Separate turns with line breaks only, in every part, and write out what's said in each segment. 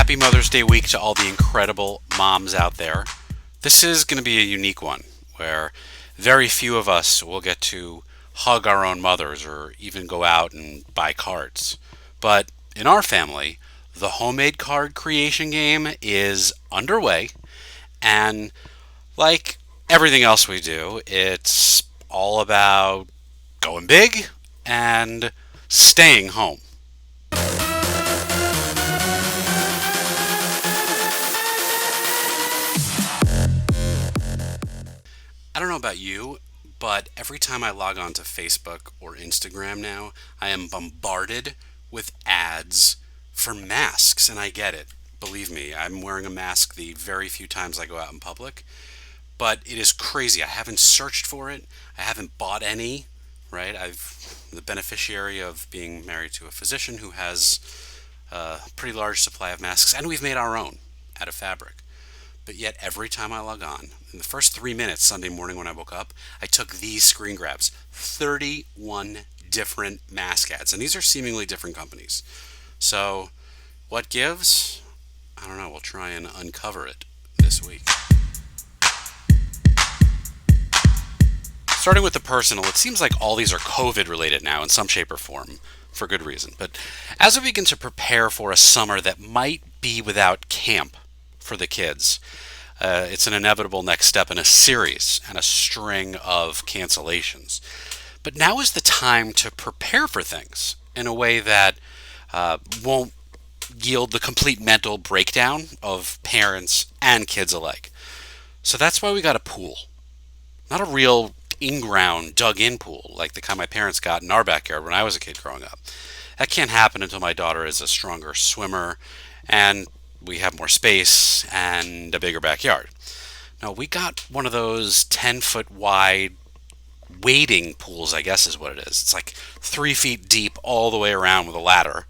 Happy Mother's Day week to all the incredible moms out there. This is going to be a unique one where very few of us will get to hug our own mothers or even go out and buy cards. But in our family, the homemade card creation game is underway, and like everything else we do, it's all about going big and staying home. I don't know about you, but every time I log on to Facebook or Instagram now, I am bombarded with ads for masks, and I get it. Believe me, I'm wearing a mask the very few times I go out in public, but it is crazy. I haven't searched for it. I haven't bought any, right? I've the beneficiary of being married to a physician who has a pretty large supply of masks, and we've made our own out of fabric. But yet, every time I log on, in the first 3 minutes Sunday morning when I woke up, I took these screen grabs 31 different mask ads. And these are seemingly different companies. So, what gives? I don't know. We'll try and uncover it this week. Starting with the personal, it seems like all these are COVID related now in some shape or form, for good reason. But as we begin to prepare for a summer that might be without camp for the kids, it's an inevitable next step in a series and a string of cancellations. But now is the time to prepare for things in a way that won't yield the complete mental breakdown of parents and kids alike. So that's why we got a pool. Not a real in-ground, dug-in pool like the kind my parents got in our backyard when I was a kid growing up. That can't happen until my daughter is a stronger swimmer and we have more space and a bigger backyard. Now, we got one of those 10-foot wide wading pools, I guess is what it is. It's like 3 feet deep all the way around with a ladder.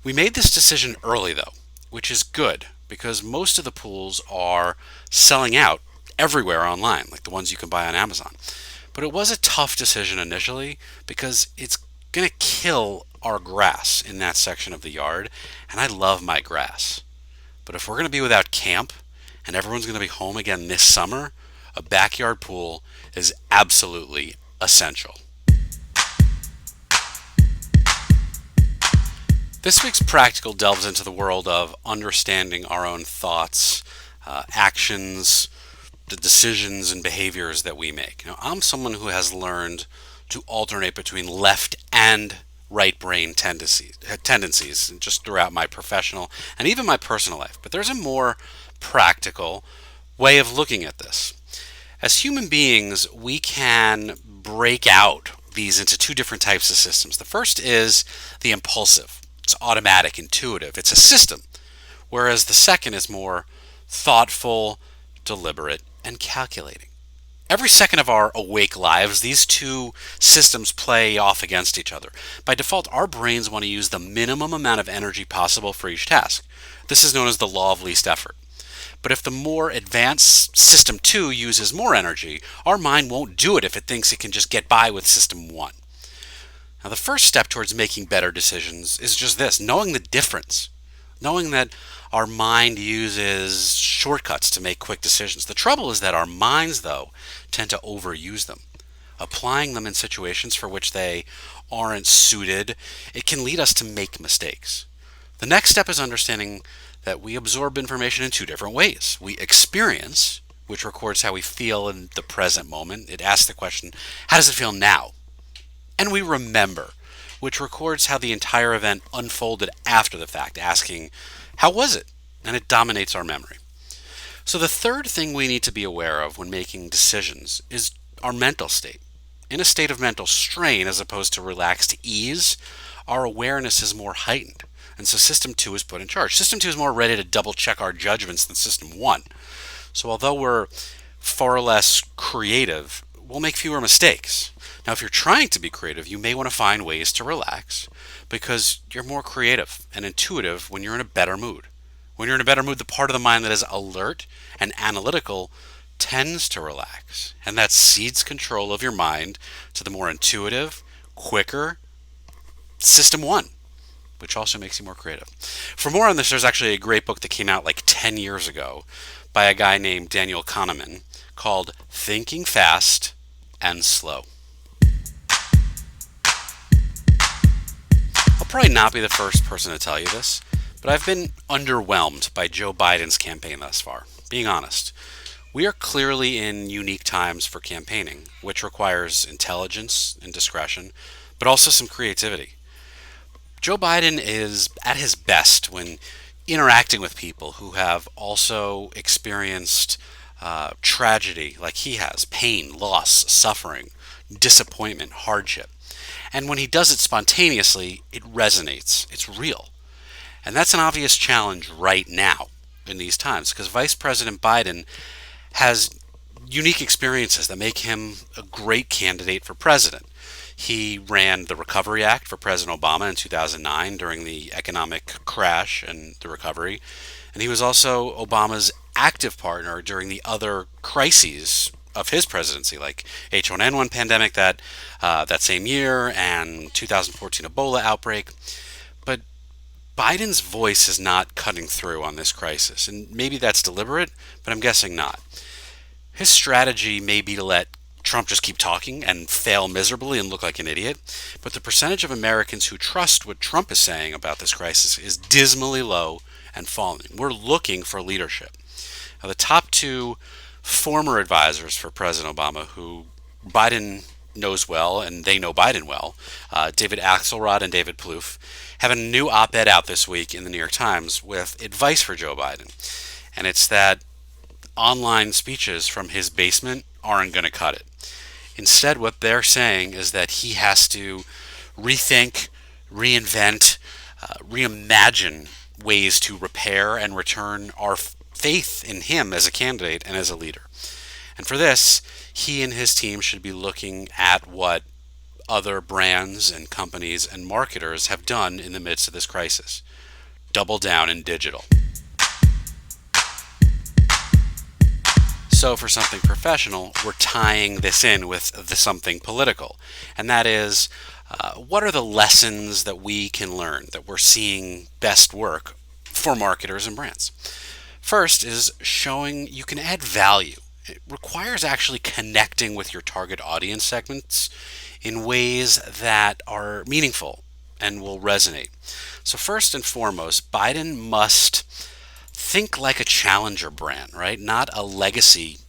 We made this decision early, though, which is good because most of the pools are selling out everywhere online, like the ones you can buy on Amazon. But it was a tough decision initially because it's going to kill our grass in that section of the yard, and I love my grass. But if we're going to be without camp and everyone's going to be home again this summer, a backyard pool is absolutely essential. This week's practical delves into the world of understanding our own thoughts, actions, the decisions and behaviors that we make. Now, I'm someone who has learned to alternate between left and right brain tendencies just throughout my professional and even my personal life. But there's a more practical way of looking at this. As human beings, we can break out these into two different types of systems. The first is the impulsive. It's automatic, intuitive. It's a system. Whereas the second is more thoughtful, deliberate, and calculating. Every second of our awake lives, these two systems play off against each other. By default, our brains want to use the minimum amount of energy possible for each task. This is known as the law of least effort. But if the more advanced System 2 uses more energy, our mind won't do it if it thinks it can just get by with System 1. Now, the first step towards making better decisions is just this, knowing the difference. Knowing that our mind uses shortcuts to make quick decisions. The trouble is that our minds, though, tend to overuse them. Applying them in situations for which they aren't suited, it can lead us to make mistakes. The next step is understanding that we absorb information in two different ways. We experience, which records how we feel in the present moment. It asks the question, how does it feel now? And we remember, which records how the entire event unfolded after the fact, asking, how was it? And it dominates our memory. So the third thing we need to be aware of when making decisions is our mental state. In a state of mental strain as opposed to relaxed ease, our awareness is more heightened. And so System 2 is put in charge. System 2 is more ready to double check our judgments than System 1. So although we're far less creative, we'll make fewer mistakes. Now, if you're trying to be creative, you may want to find ways to relax because you're more creative and intuitive when you're in a better mood. When you're in a better mood, the part of the mind that is alert and analytical tends to relax, and that cedes control of your mind to the more intuitive, quicker System 1. which also makes you more creative. For more on this, there's actually a great book that came out like 10 years ago by a guy named Daniel Kahneman called Thinking Fast and Slow. I'll probably not be the first person to tell you this, but I've been underwhelmed by Joe Biden's campaign thus far, being honest. We are clearly in unique times for campaigning, which requires intelligence and discretion, but also some creativity. Joe Biden is at his best when interacting with people who have also experienced tragedy like he has, pain, loss, suffering, disappointment, hardship. And when he does it spontaneously, it resonates. It's real. And that's an obvious challenge right now in these times because Vice President Biden has unique experiences that make him a great candidate for president. He ran the Recovery Act for President Obama in 2009 during the economic crash and the recovery. And he was also Obama's active partner during the other crises of his presidency, like H1N1 pandemic that same year and 2014 Ebola outbreak. But Biden's voice is not cutting through on this crisis, and maybe that's deliberate, but I'm guessing not. His strategy may be to let Trump just keep talking and fail miserably and look like an idiot, but the percentage of Americans who trust what Trump is saying about this crisis is dismally low and falling. We're looking for leadership. Now, the top two former advisors for President Obama, who Biden knows well and they know Biden well, David Axelrod and David Plouffe, have a new op-ed out this week in the New York Times with advice for Joe Biden. And it's that online speeches from his basement aren't going to cut it. Instead, what they're saying is that he has to rethink, reinvent, reimagine ways to repair and return our faith in him as a candidate and as a leader. And for this, he and his team should be looking at what other brands and companies and marketers have done in the midst of this crisis. Double down in digital. So for something professional, we're tying this in with the something political. And that is, what are the lessons that we can learn that we're seeing best work for marketers and brands? First is showing you can add value. It requires actually connecting with your target audience segments in ways that are meaningful and will resonate. So first and foremost, Biden must think like a challenger brand, right? Not a legacy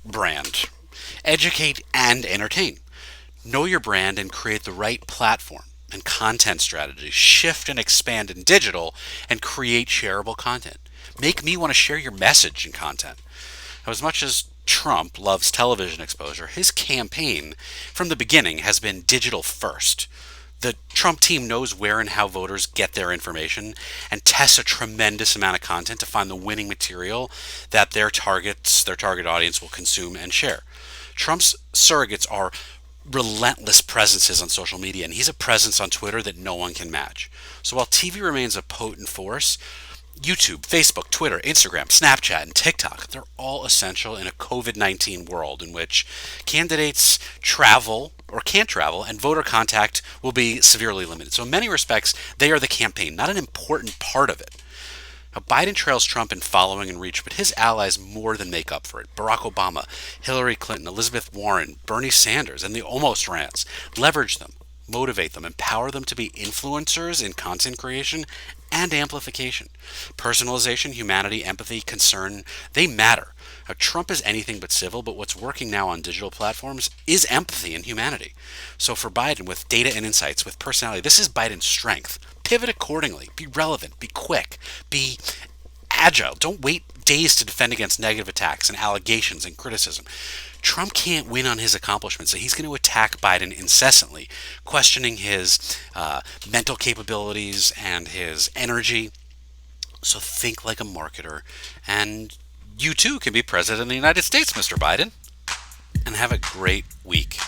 brand. Educate and entertain. Know your brand and create the right platform and content strategy. Shift and expand in digital and create shareable content. Make me want to share your message and content. Now, as much as Trump loves television exposure, his campaign from the beginning has been digital first. The Trump team knows where and how voters get their information and tests a tremendous amount of content to find the winning material that their target audience will consume and share. Trump's surrogates are relentless presences on social media, and he's a presence on Twitter that no one can match. So while TV remains a potent force, YouTube, Facebook, Twitter, Instagram, Snapchat, and TikTok, they're all essential in a COVID-19 world in which candidates travel or can't travel and voter contact will be severely limited. So in many respects, they are the campaign, not an important part of it. Now, Biden trails Trump in following and reach, but his allies more than make up for it. Barack Obama, Hillary Clinton, Elizabeth Warren, Bernie Sanders, and the almost rants. Leverage them, motivate them, empower them to be influencers in content creation and amplification. Personalization, humanity, empathy, concern, they matter. Now, Trump is anything but civil, but what's working now on digital platforms is empathy and humanity. So for Biden, with data and insights, with personality, this is Biden's strength. Pivot accordingly. Be relevant. Be quick. Be agile. Don't wait days to defend against negative attacks and allegations and criticism. Trump can't win on his accomplishments, so he's going to attack Biden incessantly, questioning his mental capabilities and his energy. So think like a marketer, and you too can be president of the United States, Mr. Biden. And have a great week.